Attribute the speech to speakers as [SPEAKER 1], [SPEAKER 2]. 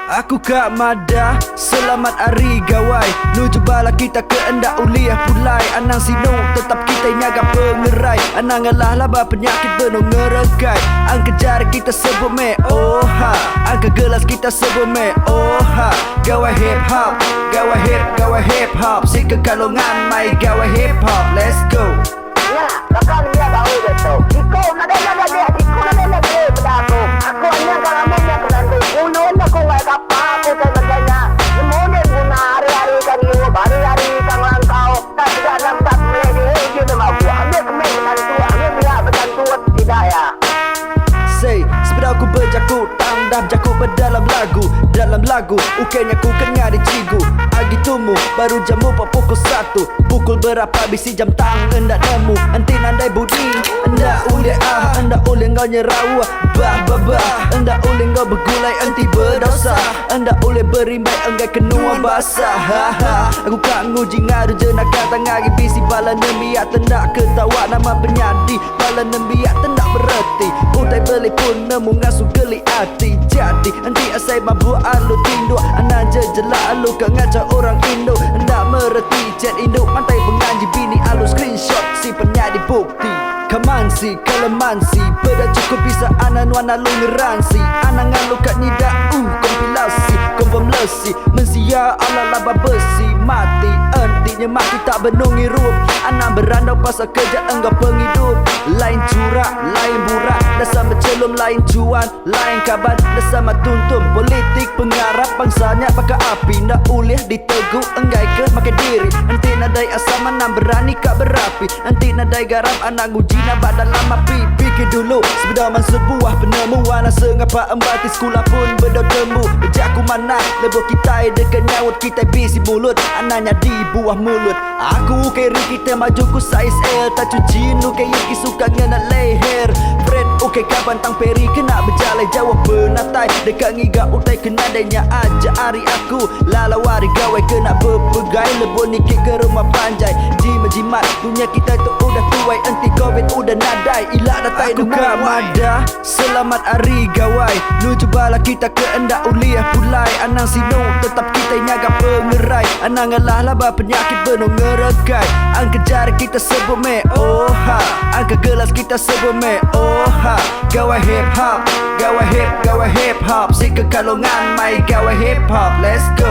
[SPEAKER 1] Aku Kak Mada, selamat hari gawai. Nuju bala kita ke endak uliah pulai. Anang sino tetap kita nyaga pengerai. Anang ngalah laba penyakit benung ngeregai. Ang kejar kita sebut me, oh ha. Ang kegelas kita sebut me, oh ha. Gawai hip hop, gawai hip hop. Si kekalongan mai gawai hip hop. Let's go.
[SPEAKER 2] Ya, bakal dia tahu betul. Iko ada dia, iko ada dia pedaku. Aku hanya kalau mau kelandu. Ulun aku nggak apa aku kerjanya. Semuanya guna hari-hari kan you, hari-hari kan langkau. Tak tidak nampak mulai dia dia mau buat. Ambil kemen bantu, ambil pihak bantu tidak ya.
[SPEAKER 1] Say, sepeda aku berjakut, tandam jakut berdalam lagu. Dalam lagu, ukenya ku kengar di cigu. Agi tumu, baru jamu pukul 1. Pukul berapa bisi jam tang endak nemu. Anti nandai budi, endak ule endak ule ngau nyerau. Endak ule ngau bergulai anti berdosa. Endak ule berimbai enggai kenua basah. Aku kak nguji ngadu jenak kata ngagi bisi bala nembiak tendak ketawa nama penyadi. Bala nembiak tendak bererti. Utai beli pun nemu ngasu geli hati. Jadi nanti asai mabuk alu tindu. Anak jejelak alu ke ngaca orang Indo. Hendak mereti chat Indo. Mantai penganji bini alu screenshot. Si penyadi bukti kamansi, kalamansi. Beda cukup bisa anan wana lu ngeransi. Anang alu kat nida kompilasi. Konfirm lesi mensia ala laba besi. Mati entinya mati tak benungi rup. Anang berandau pasal kerja enggak penghidup. Lain curak, lain burak. Dasar mencelum lain cuan, lain kaban. Dasar matuntum politik pengarap bangsanya pakai api. Nak uliah diteguk enggai ke makan diri. Nanti nadai asal manam berani kak berapi. Nanti nadai garam anak uji nabak dalam api. Fikir dulu sebedaman sebuah penemuan. Sengapa embati sekolah pun berdotemu. Bejakku mana lebih kita dekat nyawut kita bisi mulut. Anaknya di buah mulut. Aku kiri kita maju ku saiz L. Tak cuci nu kayak Yuki suka ngenak leher. Fred oke kapan tang peri kena berjalan jawab penatai. Dekat ngiga utai kena denya aja hari aku. Lalawari gawai kena berpegai. Lebon nikit ke rumah panjai. Jimat dunia kita tu udah tuai. Anti covid udah nadai. Ilak datai aku Kak Mada, selamat hari gawai. Nuju bala kita ke endak uliah pulai. Anang sino tetap kita nyaga pengerai. Anang ngalah laba penyakit benung ngeregai. Ang kejar kita sebut me, oh ha. Ang kegelas kita sebut me, oh ha. Gawai hip hop, gawai hip hop. Si kekalongan mai gawai hip hop. Let's go.